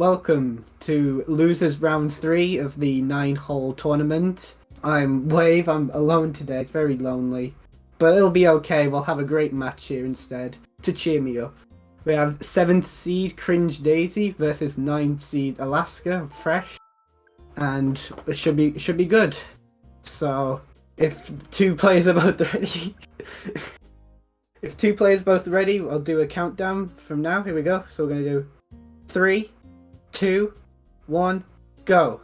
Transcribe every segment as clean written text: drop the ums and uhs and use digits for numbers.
welcome to losers round 3 of the 9-hole tournament. I'm Wave, I'm alone today, it's very lonely. But it'll be okay, we'll have a great match here instead, to cheer me up. We have 7th seed CringeDaisy versus 9th seed Alaska, fresh. And it should be good. So, if two players are both ready... if two players both ready, I'll do a countdown from now, here we go. So we're going to do 3, 2, 1, go.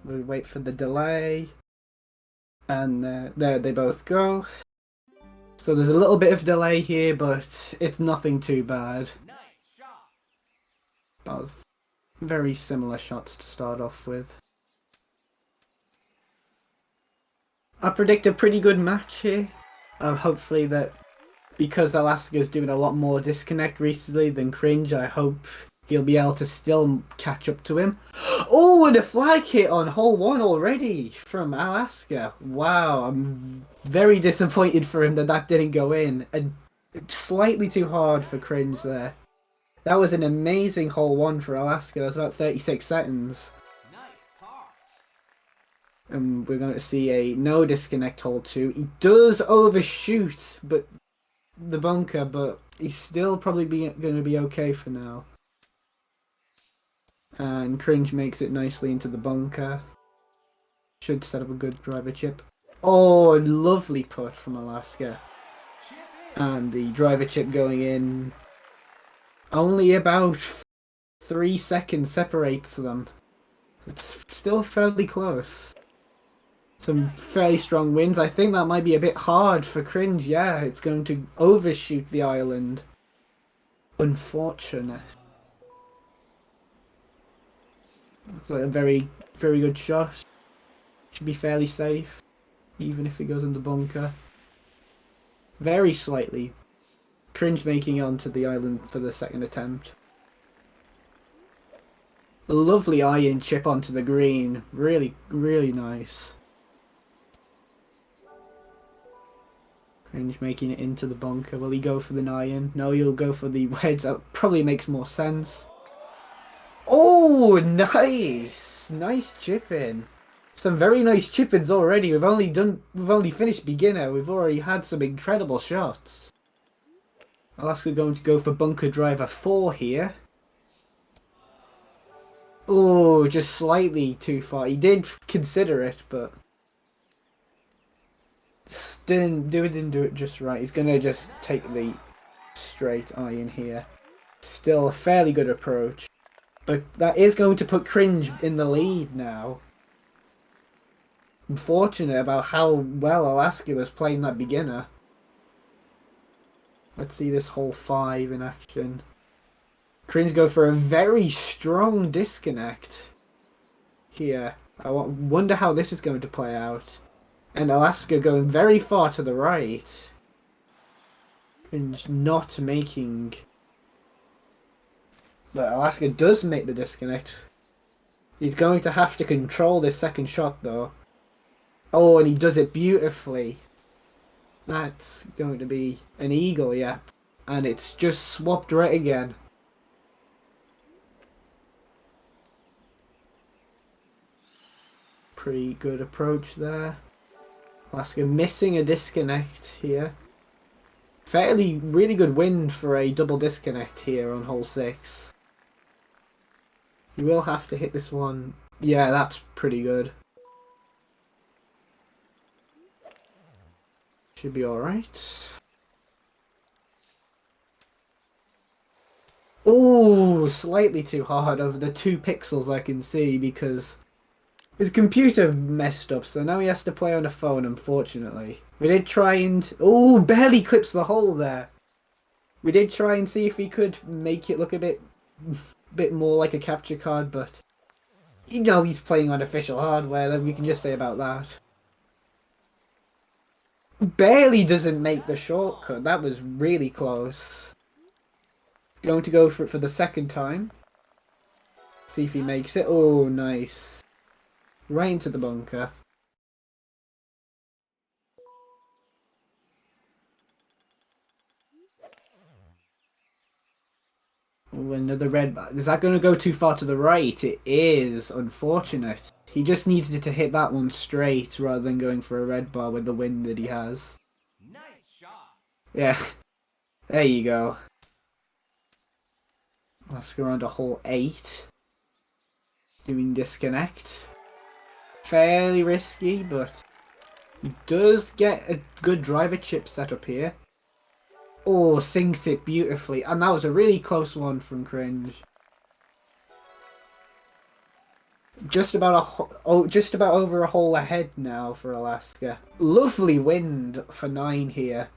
We'll wait for the delay. And there they both go. So there's a little bit of delay here, but it's nothing too bad. Nice shot. Both very similar shots to start off with. I predict a pretty good match here. Hopefully that, because Alaska's doing a lot more disconnect recently than Cringe, I hope he'll be able to still catch up to him. Oh, and a flag hit on hole 1 already from Alaska. Wow, I'm very disappointed for him that didn't go in. And slightly too hard for Cringe there. That was an amazing hole 1 for Alaska. That was about 36 seconds. Nice par. And we're going to see a no disconnect hole 2. He does overshoot the bunker, but he's still probably going to be okay for now. And Cringe makes it nicely into the bunker. Should set up a good driver chip. Oh, lovely putt from Alaska. And the driver chip going in. Only about 3 seconds separates them. It's still fairly close. Some fairly strong winds. I think that might be a bit hard for Cringe. Yeah, it's going to overshoot the island. Unfortunate. It's like a very, very good shot. Should be fairly safe, even if it goes in the bunker. Very slightly. Cringe making it onto the island for the second attempt. A lovely iron chip onto the green. Really, really nice. Cringe making it into the bunker. Will he go for the iron? No, he'll go for the wedge. That probably makes more sense. Oh, nice! Nice chipping. Some very nice chip-ins already. We've only finished beginner. We've already had some incredible shots. Alaska going to go for bunker driver 4 here. Oh, just slightly too far. He did consider it, but didn't do it just right. He's gonna just take the straight iron here. Still a fairly good approach. But that is going to put Cringe in the lead now. Unfortunate about how well Alaska was playing that beginner. Let's see this hole 5 in action. Cringe go for a very strong disconnect here. I wonder how this is going to play out. And Alaska going very far to the right. Cringe not making... But Alaska does make the disconnect. He's going to have to control this second shot though. Oh, and he does it beautifully. That's going to be an eagle, yeah. And it's just swapped right again. Pretty good approach there. Alaska missing a disconnect here. Fairly really good wind for a double disconnect here on hole 6. You will have to hit this one. Yeah, that's pretty good. Should be alright. Oh, slightly too hard over the 2 pixels I can see because his computer messed up, so now he has to play on a phone, unfortunately. We did try and... Oh, barely clips the hole there. We did try and see if we could make it look a bit more like a capture card, but you know he's playing on official hardware, then we can just say about that. Barely doesn't make the shortcut. That was really close. Going to go for it for the second time. See if he makes it. Oh, nice. Right into the bunker. Ooh, another red bar. Is that going to go too far to the right? It is. Unfortunate. He just needed to hit that one straight rather than going for a red bar with the wind that he has. Nice shot. Yeah. There you go. Let's go on to hole 8. Doing disconnect. Fairly risky, but he does get a good driver chip set up here. Oh, sinks it beautifully. And that was a really close one from Cringe. Just about just about over a hole ahead now for Alaska. Lovely wind for 9 here.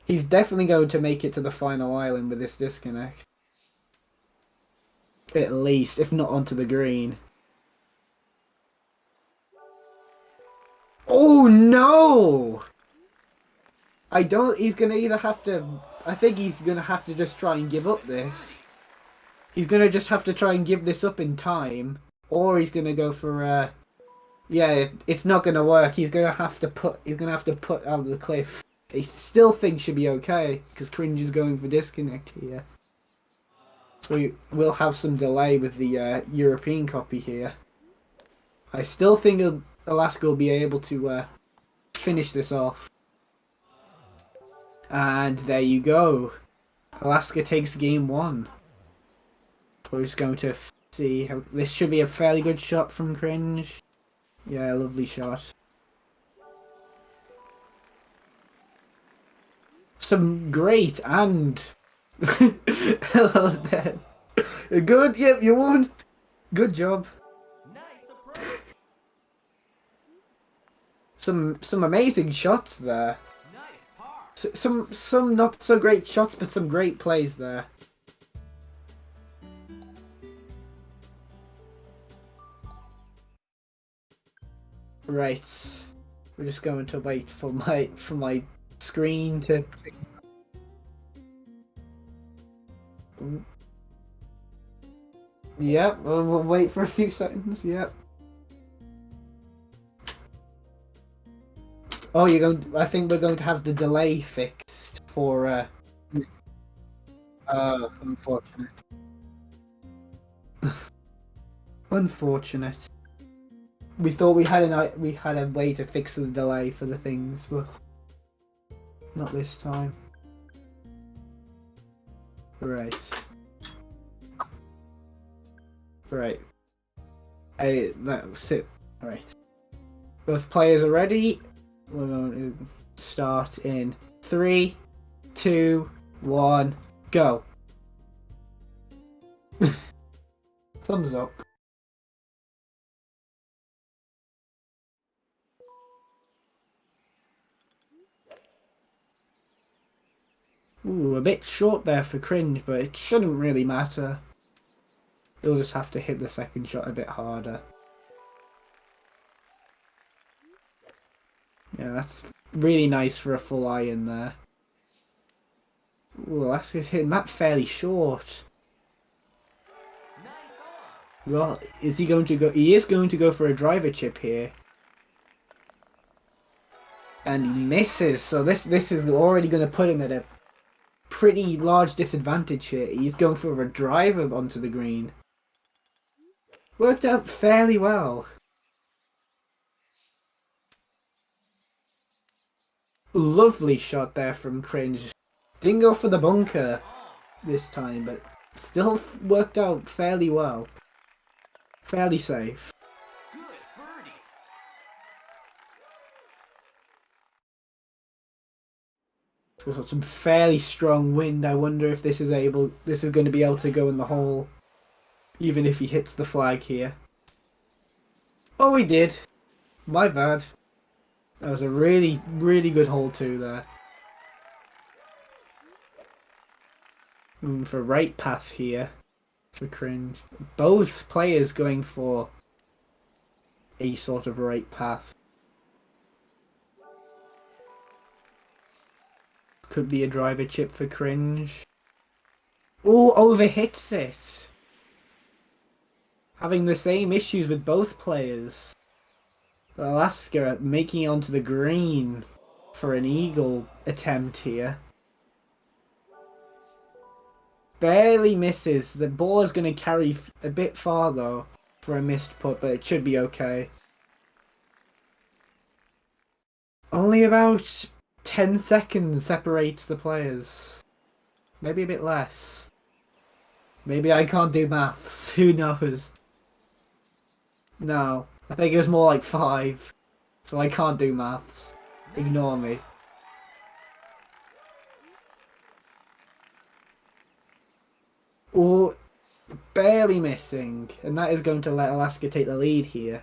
He's definitely going to make it to the final island with this disconnect. At least, if not onto the green. Oh no! He's gonna either have to, I think he's gonna have to just try and give up this. He's gonna just have to try and give this up in time. Or he's gonna go for, yeah, it's not gonna work. He's gonna have to put out of the cliff. I still think should be okay, because Cringe is going for disconnect here. So we'll have some delay with the European copy here. I still think Alaska will be able to finish this off. And there you go. Alaska takes game 1. We're just going to see how this should be a fairly good shot from Cringe. Yeah, lovely shot. Some great and hello there. Good, yep, you won. Good job. Nice approach. Some amazing shots there. Nice par. Some not so great shots, but some great plays there. Right, we're just going to wait for my screen to. Yep, we'll wait for a few seconds. Yep. Oh, I think we're going to have the delay fixed for. Unfortunate. Unfortunate. We thought we had a way to fix the delay for the things, but not this time. Right. Right. That's it. Right. Both players are ready. We're going to start in 3, 2, 1, go. Thumbs up. Ooh, a bit short there for Cringe, but it shouldn't really matter. He'll just have to hit the second shot a bit harder. Yeah, that's really nice for a full iron there. Ooh, that's just hitting that fairly short. Nice on. Well, is he going to go? He is going to go for a driver chip here. And he misses, so this is already going to put him at a pretty large disadvantage here. He's going for a driver onto the green. Worked out fairly well. Lovely shot there from Cringe. Didn't go for the bunker this time, but still worked out fairly well. Fairly safe. Good birdie. So got some fairly strong wind. I wonder if this is going to be able to go in the hole, even if he hits the flag here. Oh, he did. My bad. That was a really, really good hole too there. For right path here for Cringe. Both players going for a sort of right path. Could be a driver chip for Cringe. Oh, overhits it. Having the same issues with both players. Alaska making it onto the green for an eagle attempt here. Barely misses. The ball is going to carry a bit far though for a missed putt, but it should be okay. Only about 10 seconds separates the players. Maybe a bit less. Maybe I can't do maths. Who knows? No, I think it was more like 5. So I can't do maths. Ignore me. Oh, barely missing. And that is going to let Alaska take the lead here.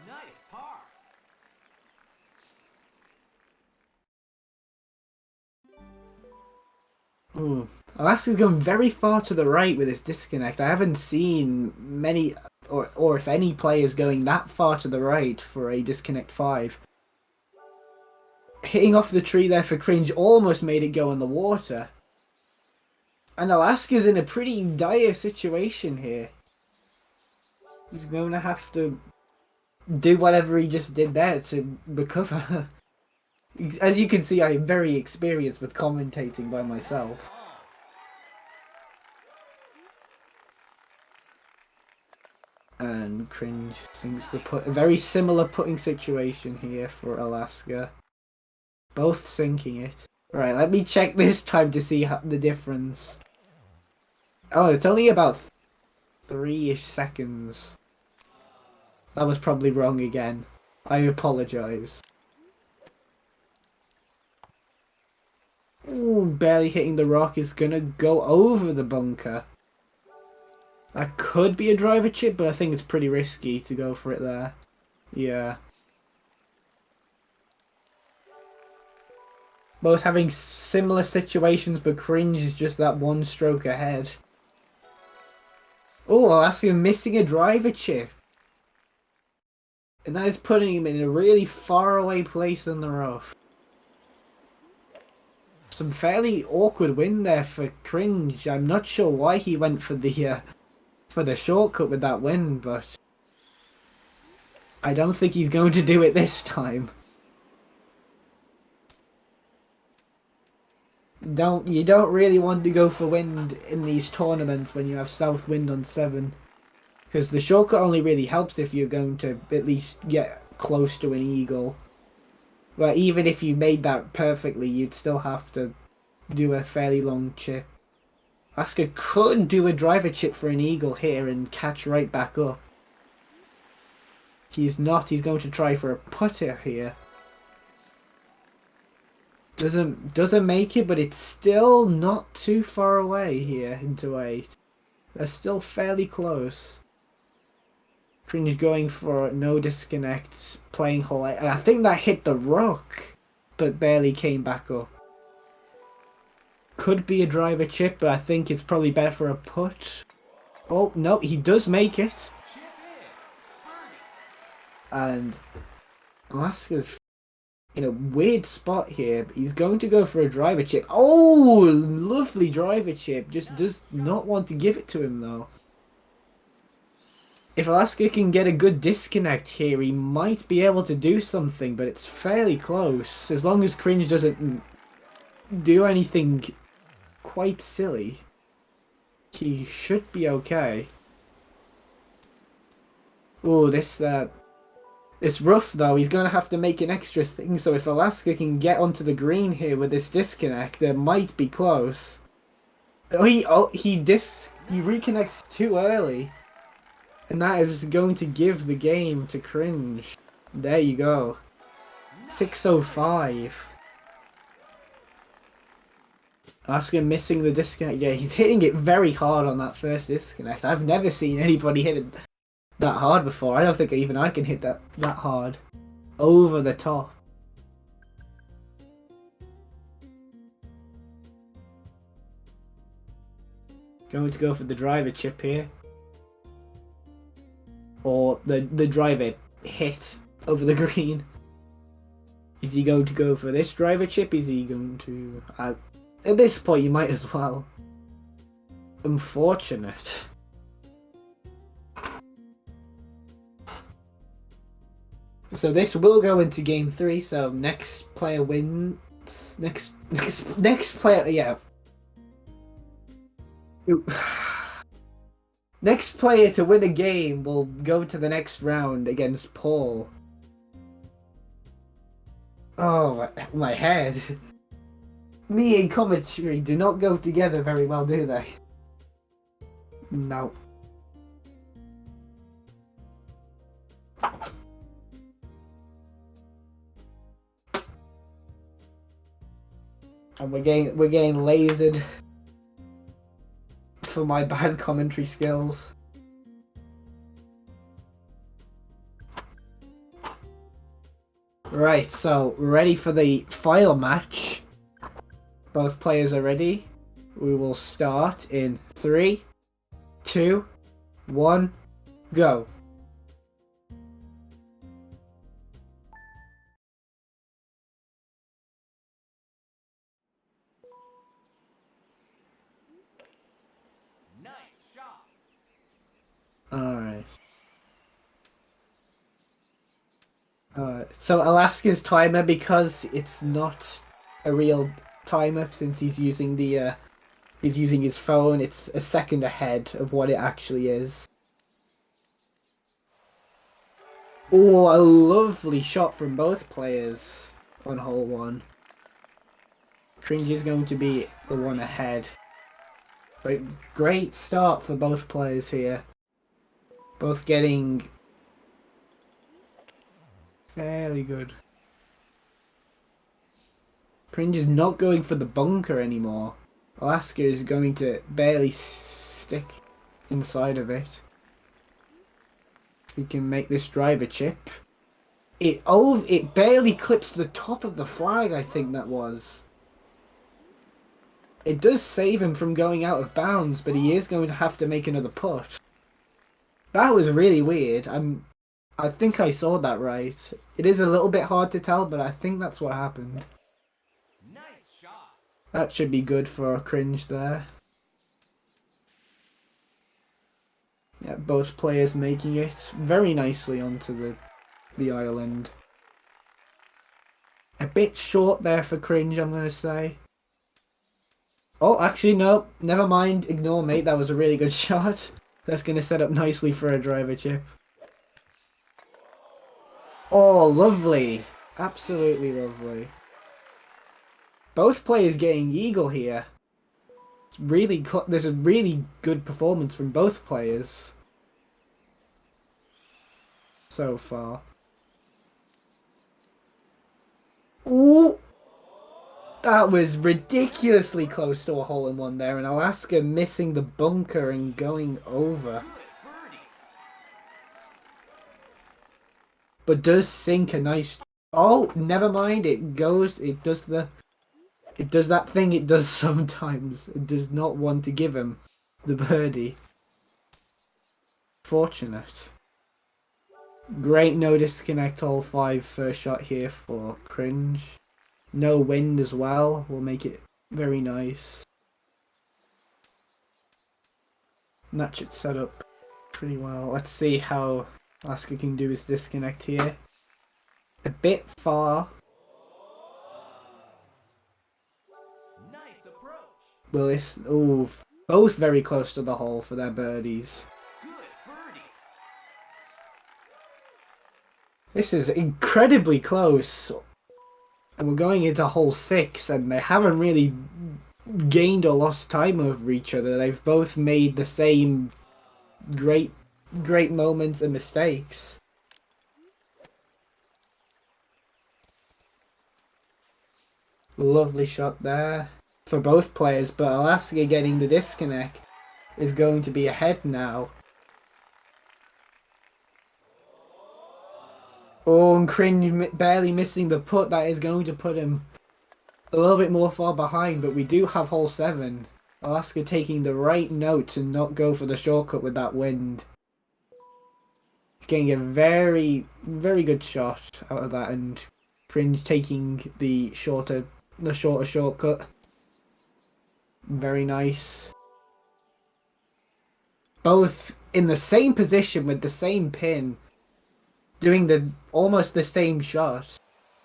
Nice par. Ooh. Alaska's going very far to the right with his disconnect. I haven't seen many, or if any players going that far to the right for a disconnect 5. Hitting off the tree there for Cringe almost made it go in the water. And Alaska's in a pretty dire situation here. He's going to have to do whatever he just did there to recover. As you can see, I am very experienced with commentating by myself. And Cringe seems to put a very similar putting situation here for Alaska. Both sinking it. Right, let me check this time to see the difference. Oh, it's only about 3-ish seconds. That was probably wrong again. I apologise. Ooh, barely hitting the rock is gonna go over the bunker. That could be a driver chip, but I think it's pretty risky to go for it there. Yeah. Both having similar situations, but Cringe is just that one stroke ahead. Oh, Alaska missing a driver chip. And that is putting him in a really far away place on the rough. Some fairly awkward win there for Cringe. I'm not sure why he went for the shortcut with that win, but I don't think he's going to do it this time. You don't really want to go for wind in these tournaments when you have south wind on 7. Because the shortcut only really helps if you're going to at least get close to an eagle. But even if you made that perfectly, you'd still have to do a fairly long chip. Alaska could do a driver chip for an eagle here and catch right back up. He's not. He's going to try for a putter here. Doesn't make it, but it's still not too far away here into 8. They're still fairly close. Cringe going for no disconnect, playing hole 8. And I think that hit the rock, but barely came back up. Could be a driver chip, but I think it's probably better for a putt. Oh, no, he does make it. And Alaska's in a weird spot here. He's going to go for a driver chip. Oh, lovely driver chip. Just does not want to give it to him, though. If Alaska can get a good disconnect here, he might be able to do something, but it's fairly close. As long as Cringe doesn't do anything quite silly, he should be okay. Oh, it's rough though. He's going to have to make an extra thing, so if Alaska can get onto the green here with this disconnect, it might be close. He reconnects too early. And that is going to give the game to Cringe. There you go. 6:05. Alaska missing the disconnect. Yeah, he's hitting it very hard on that first disconnect. I've never seen anybody hit it that hard before. I don't think even I can hit that hard. Over the top. Going to go for the driver chip here. Or the driver hit over the green. Is he going to go for this driver chip? Is he going to... at this point, you might as well. Unfortunate. So this will go into game 3. So next player wins. Next player, yeah. Ooh. Next player to win a game will go to the next round against Paul. Oh, my head. Me and commentary do not go together very well, do they? No. And we're getting lasered for my bad commentary skills. Right, so ready for the final match. Both players are ready. We will start in 3, 2, 1, go. Nice shot. Alright. So Alaska's timer, because it's not a real timer since he's using the he's using his phone, it's a second ahead of what it actually is. Oh, a lovely shot from both players on hole 1. Cringe is going to be the one ahead. But great start for both players here. Both getting fairly good. Cringe is not going for the bunker anymore. Alaska is going to barely stick inside of it. We can make this driver chip. It barely clips the top of the flag, I think that was. It does save him from going out of bounds, but he is going to have to make another putt. That was really weird. I think I saw that right. It is a little bit hard to tell, but I think that's what happened. Nice shot. That should be good for a Cringe there. Yeah, both players making it very nicely onto the island. A bit short there for Cringe, I'm going to say. Oh, actually, no. Never mind. Ignore me. That was a really good shot. That's going to set up nicely for a driver chip. Oh, lovely. Absolutely lovely. Both players getting eagle here. It's really there's a really good performance from both players so far. Ooh! That was ridiculously close to a hole-in-one there, and Alaska missing the bunker and going over. Good birdie. But does sink a nice... Oh, never mind. It does that thing it does sometimes. It does not want to give him the birdie. Fortunate. Great no disconnect all 5 first shot here for Cringe. No wind as well will make it very nice. And that should set up pretty well. Let's see how Alaska can do his disconnect here. A bit far. Nice approach. Will this... Ooh, both very close to the hole for their birdies. Good birdie. This is incredibly close. And we're going into hole 6, and they haven't really gained or lost time over each other. They've both made the same great moments and mistakes. Lovely shot there for both players, but Alaska getting the disconnect is going to be ahead now. Oh, and Cringe barely missing the putt. That is going to put him a little bit more far behind, but we do have hole 7. Alaska taking the right note to not go for the shortcut with that wind. Getting a very, very good shot out of that, and Cringe taking the shorter shortcut. Very nice. Both in the same position with the same pin, doing almost the same shot,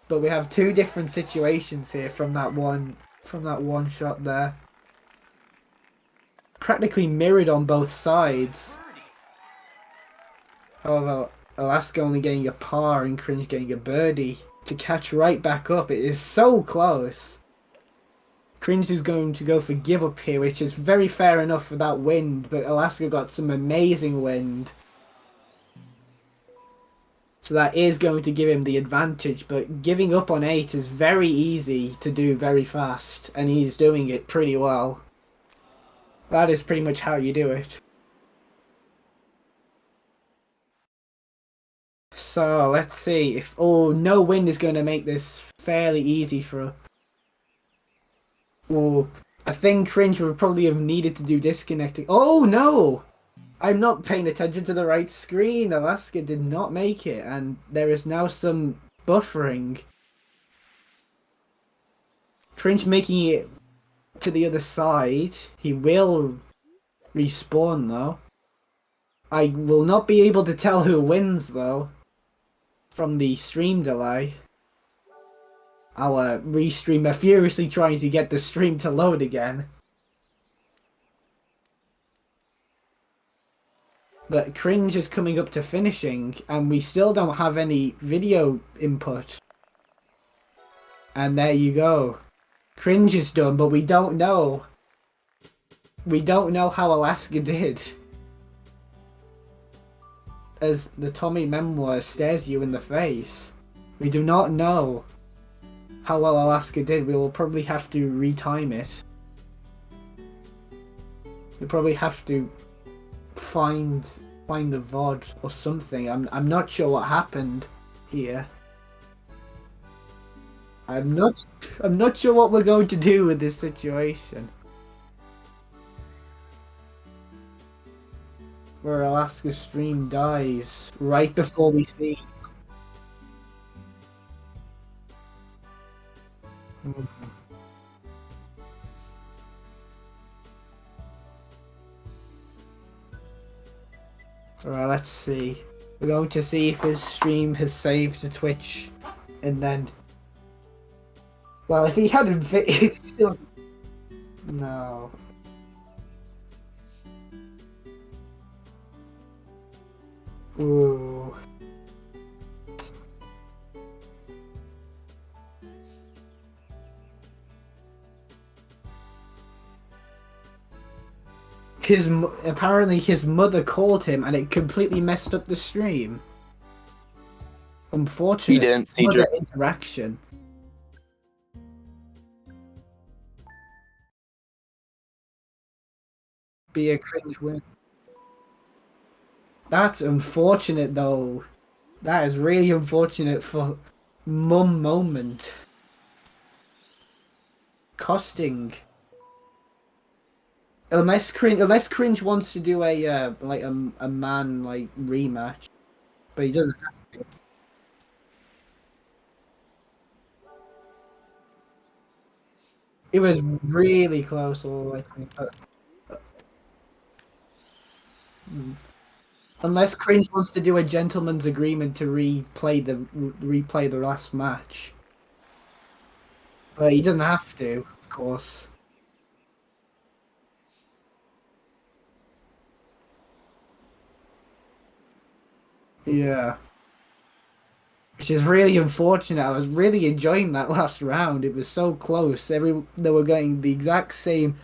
but we have 2 different situations here from that one shot there. practically mirrored on both sides. Birdie. However, Alaska only getting a par and Cringe getting a birdie to catch right back up. It is so close. Cringe is going to go for give up here, which is very fair enough for that wind, but Alaska got some amazing wind. So that is going to give him the advantage, but giving up on 8 is very easy to do very fast, and he's doing it pretty well. That is pretty much how you do it. So let's see if no wind is going to make this fairly easy for. I think Cringe would probably have needed to do disconnecting. Oh no! I'm not paying attention to the right screen. Alaska did not make it, and there is now some buffering. Cringe making it to the other side. He will respawn though. I will not be able to tell who wins though from the stream delay. Our restreamer furiously trying to get the stream to load again. But Cringe is coming up to finishing, and we still don't have any video input. And there you go. Cringe is done, but we don't know. We don't know how Alaska did. As the Tommy memoir stares you in the face. We do not know how well Alaska did. We will probably have to retime it. We probably have to find the VOD or something. I'm not sure what happened here. I'm not sure what we're going to do with this situation. Where Alaska's stream dies right before we see. Alright, let's see. We're going to see if his stream has saved to Twitch, and then. Well, if he hadn't still. No. Ooh. Apparently his mother called him and it completely messed up the stream. Unfortunately, He didn't see interaction. Be a cringe win. That's unfortunate though. That is really unfortunate for Mum Moment. Costing. Unless Cringe wants to do a like a man like rematch, but he doesn't have to. It was really close, all I think. Unless Cringe wants to do a gentleman's agreement to replay the last match, but he doesn't have to, of course. Yeah. Which is really unfortunate. I was really enjoying that last round. It was so close. They were getting the exact same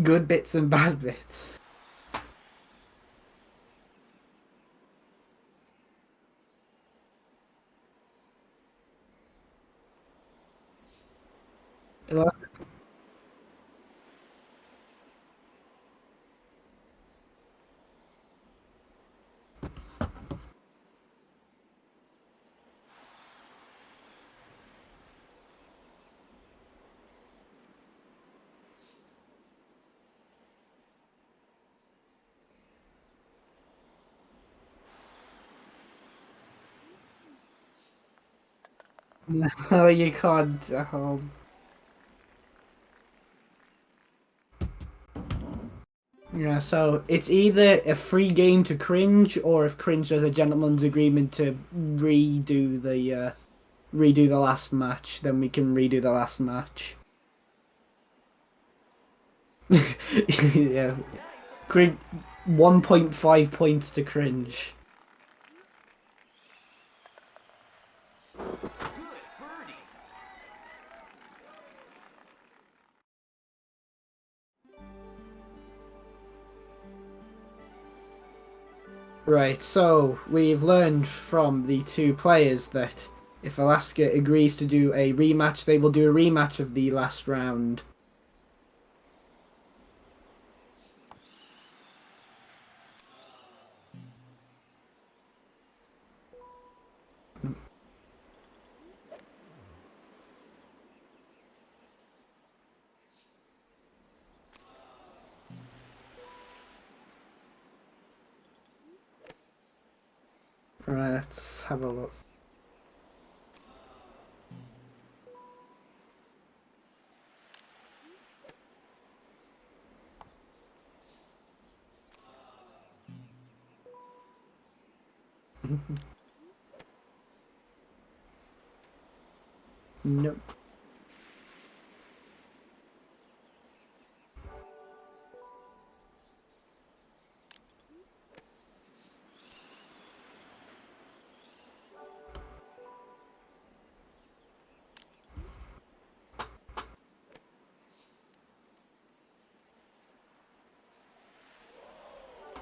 good bits and bad bits. No, you can't. Yeah, so it's either a free game to Cringe, or if Cringe does a gentleman's agreement to redo the last match, then we can redo the last match. Yeah. Cringe 1.5 points to cringe. Good birdie. Right, so we've learned from the two players that if Alaska agrees to do a rematch, they will do a rematch of the last round. Right, let's have a look. Nope.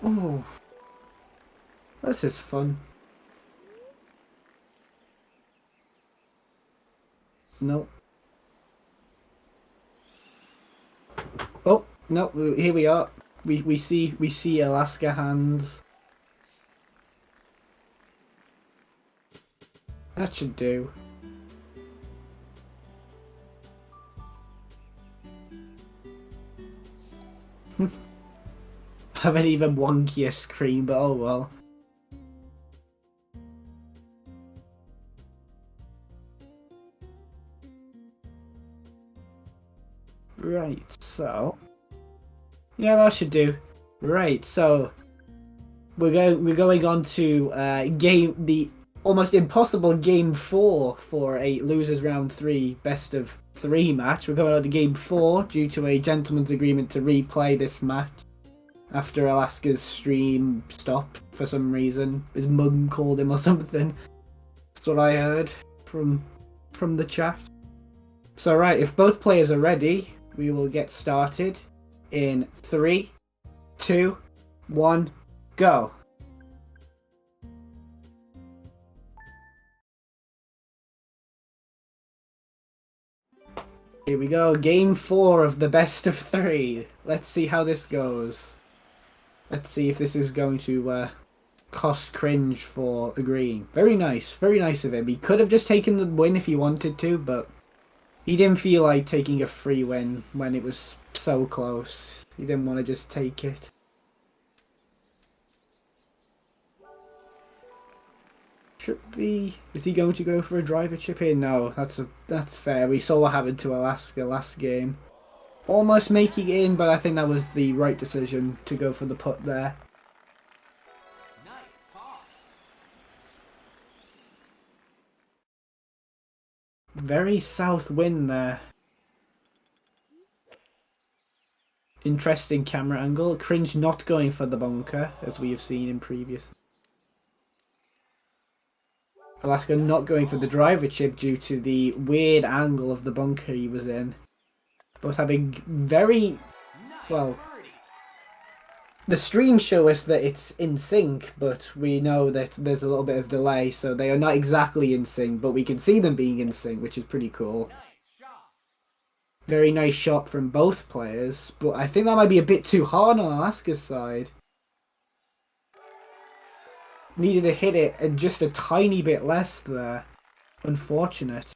Oh, this is fun. Nope. Oh, no, here we are. We see Alaska hands. That should do. Have an even wonkier screen, but oh well. Right, so yeah, that should do. Right, so we're going on to the almost impossible game 4 for a losers round 3 best of 3 match. We're going on to game 4 due to a gentleman's agreement to replay this match after Alaska's stream stopped for some reason. His mum called him or something. That's what I heard from the chat. So right, if both players are ready, we will get started in 3, 2, 1, go. Here we go, game 4 of the best of 3. Let's see how this goes. Let's see if this is going to cost cringe for agreeing. Very nice of him. He could have just taken the win if he wanted to, but he didn't feel like taking a free win when it was so close. He didn't want to just take it. Should be. Is he going to go for a driver chip in? No, that's fair. We saw what happened to Alaska last game. Almost making it in, but I think that was the right decision to go for the putt there. Nice par. Very south wind there. Interesting camera angle. Cringe not going for the bunker, as we have seen in previous. Alaska not going for the driver chip due to the weird angle of the bunker he was in. Both having very... Nice well, birdie. the streams show us that it's in sync, but we know that there's a little bit of delay, so they are not exactly in sync, but we can see them being in sync, which is pretty cool. Nice shot. Very nice shot from both players, but I think that might be a bit too hard on Alaska's side. Needed to hit it and just a tiny bit less there. Unfortunate.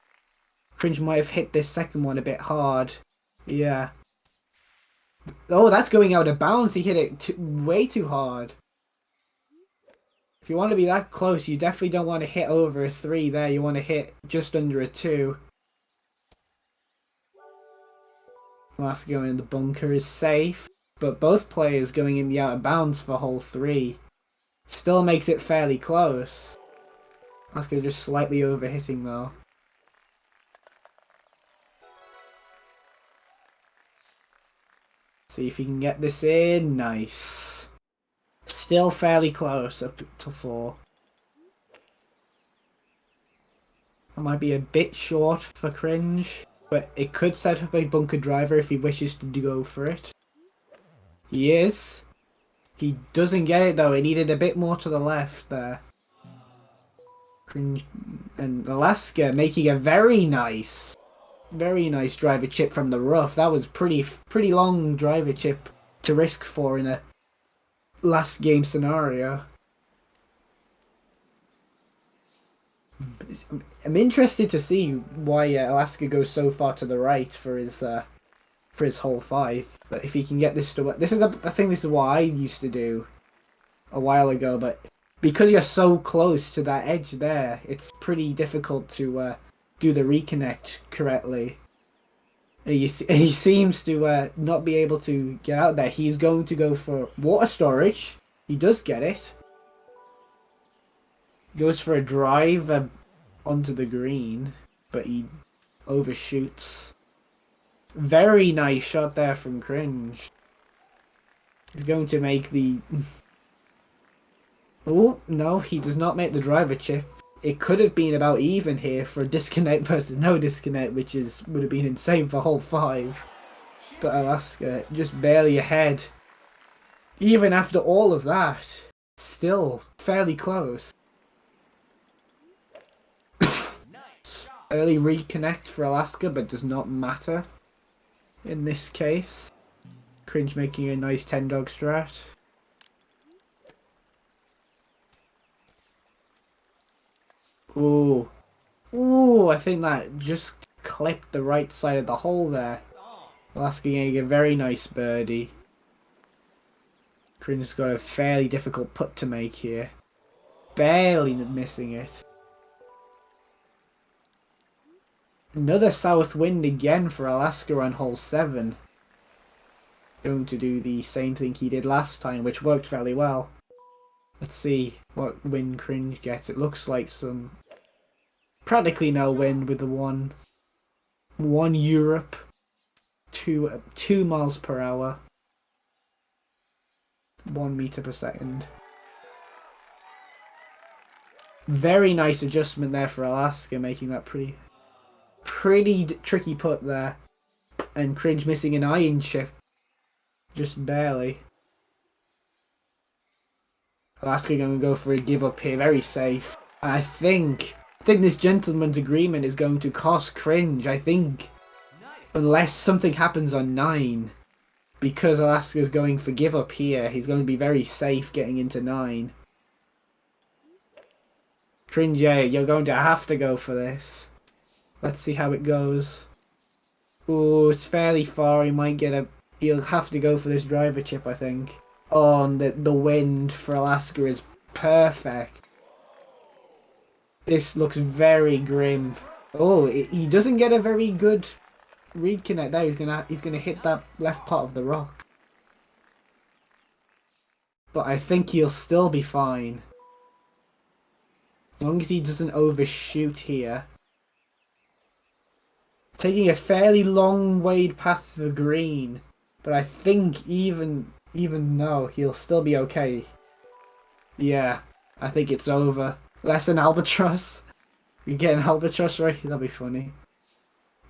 Cringe might have hit this second one a bit hard. Yeah. Oh, that's going out of bounds. He hit it way too hard. If you want to be that close, you definitely don't want to hit over a 3 there. You want to hit just under a 2. Last going in the bunker is safe, but both players going in the out of bounds for hole 3 still makes it fairly close. Last guy just slightly overhitting though. See if he can get this in. Nice. Still fairly close up to 4. That might be a bit short for Cringe, but it could set up a bunker driver if he wishes to go for it. He is. He doesn't get it though. He needed a bit more to the left there. Cringe and Alaska making a very nice driver chip from the rough. That was pretty long driver chip to risk for in a last game scenario. I'm interested to see why Alaska goes so far to the right for his hole 5. But if he can get this to work, I think this is what I used to do a while ago. But because you're so close to that edge there, it's pretty difficult to do the reconnect correctly. And he seems to not be able to get out there. He's going to go for water storage. He does get it. Goes for a drive onto the green, but he overshoots. Very nice shot there from Cringe. He's going to make the... Oh, no, he does not make the driver chip. It could have been about even here for a disconnect versus no disconnect, which would have been insane for hole 5. But Alaska just barely ahead. Even after all of that, still fairly close. Early reconnect for Alaska, but does not matter in this case. Cringe making a nice 10-dog strat. Ooh. Ooh, I think that just clipped the right side of the hole there. Alaska getting a very nice birdie. Cringe's got a fairly difficult putt to make here. Barely missing it. Another south wind again for Alaska on hole 7. Going to do the same thing he did last time, which worked fairly well. Let's see what wind Cringe gets. It looks like some... practically no wind with the one Europe, 2 miles per hour, 1 meter per second. Very nice adjustment there for Alaska, making that pretty tricky putt there, and Cringe missing an iron chip, just barely. Alaska going to go for a give up here, very safe. And I think this gentleman's agreement is going to cost Cringe. I think unless something happens on 9, because Alaska's going for give up here, he's going to be very safe getting into 9. Cringe, you're going to have to go for this. Let's see how it goes. Ooh, it's fairly far. He'll have to go for this driver chip, I think. Oh, and the wind for Alaska is perfect. This looks very grim. Oh, he doesn't get a very good reconnect there. He's gonna hit that left part of the rock. But I think he'll still be fine. As long as he doesn't overshoot here. Taking a fairly long wade past the green. But I think even though he'll still be okay. Yeah, I think it's over. Less an albatross. You get an albatross right? That'll be funny.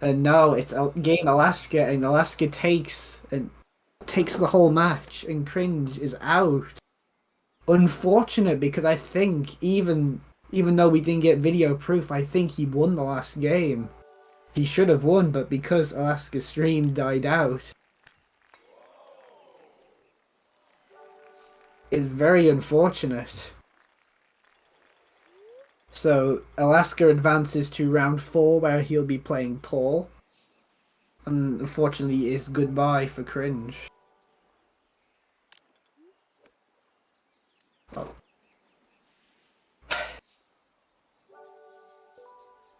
No, it's game Alaska, and Alaska takes the whole match, and Cringe is out. Unfortunate, because I think even though we didn't get video proof, I think he won the last game. He should have won, but because Alaska's stream died out, it's very unfortunate. So Alaska advances to round 4, where he'll be playing Paul. And unfortunately is goodbye for Cringe.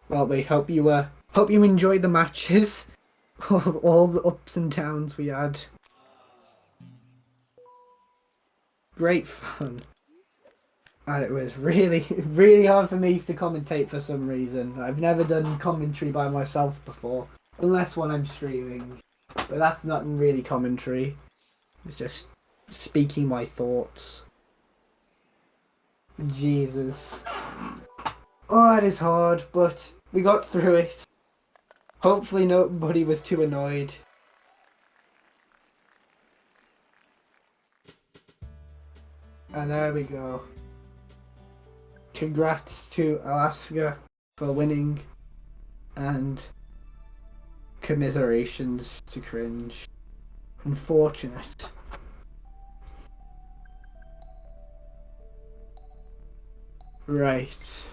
Well, we hope you enjoyed the matches. All the ups and downs we had. Great fun. And it was really, really hard for me to commentate for some reason. I've never done commentary by myself before. Unless when I'm streaming. But that's not really commentary. It's just speaking my thoughts. Jesus. Oh, it is hard, but we got through it. Hopefully nobody was too annoyed. And there we go. Congrats to Alaska for winning, and commiserations to Cringe. Unfortunate. Right.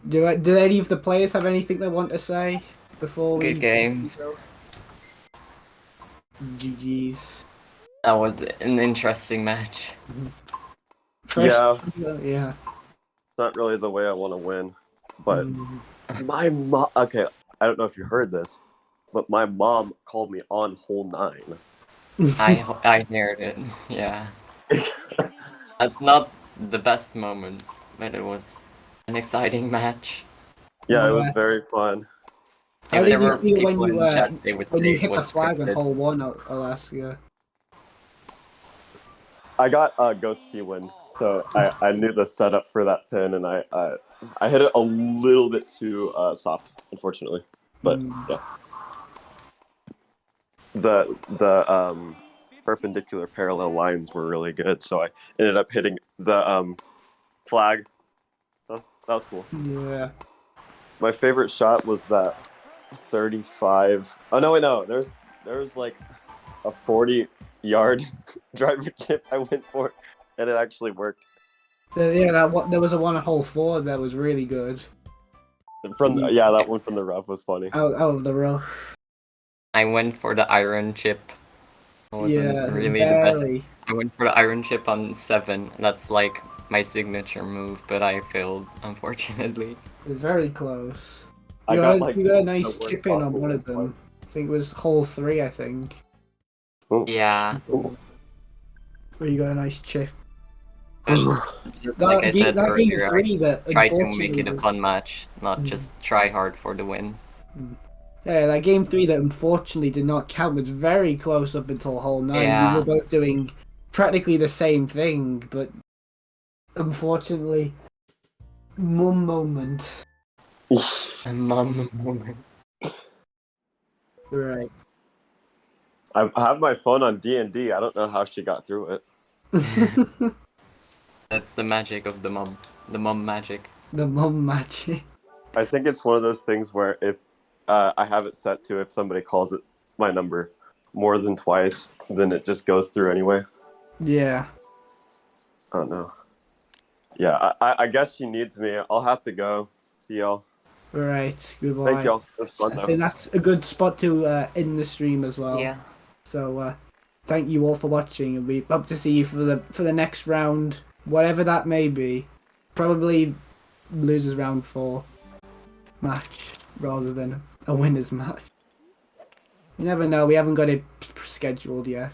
Do any of the players have anything they want to say before we Good games. GG's. That was an interesting match. Yeah. Yeah. It's not really the way I want to win, but Mm. my mom. Okay, I don't know if you heard this, but my mom called me on hole 9. I heard it. Yeah, that's not the best moment, but it was an exciting match. Yeah, it was Yeah. very fun. How If did there you were feel when people you in chat, they would when say you it hit the was flag on scripted. hole 1, Alaska? I got a ghost key win, so I knew the setup for that pin, and I hit it a little bit too soft, unfortunately. But yeah, the perpendicular parallel lines were really good, so I ended up hitting the flag. That was cool. Yeah. My favorite shot was that 35. Oh no, wait, no. There's like a 40-yard driver chip I went for, and it actually worked. Yeah, there was a one at hole 4 that was really good. Yeah, that one from the rough was funny. Out of the rough. I went for the iron chip. It wasn't Yeah, really the best. barely. I went for the iron chip on 7. That's like my signature move, but I failed, unfortunately. It was very close. I You got got, like you got a nice the worst chip in on possible one of one. them. I think it was hole 3, I think. Yeah, Ooh. Where you got a nice chip. just like I said that game earlier, 3 that I try to make unfortunately it a fun match, not just try hard for the win. Yeah, that game 3 that unfortunately did not count was very close up until hole 9. Yeah. We were both doing practically the same thing, but unfortunately, mum moment. Mum moment. Right. I have my phone on D&D. I don't know how she got through it. That's the magic of the mum. The mum magic. The mum magic. I think it's one of those things where if I have it set to if somebody calls it my number more than twice, then it just goes through anyway. Yeah. I don't know. Yeah, I guess she needs me. I'll have to go. See y'all. Right. Goodbye. Thank y'all. It was fun I though. think that's a good spot to end the stream as well. Yeah. So thank you all for watching, and we hope to see you for the next round, whatever that may be. Probably losers round 4 match rather than a winners match. You never know. We haven't got it scheduled yet.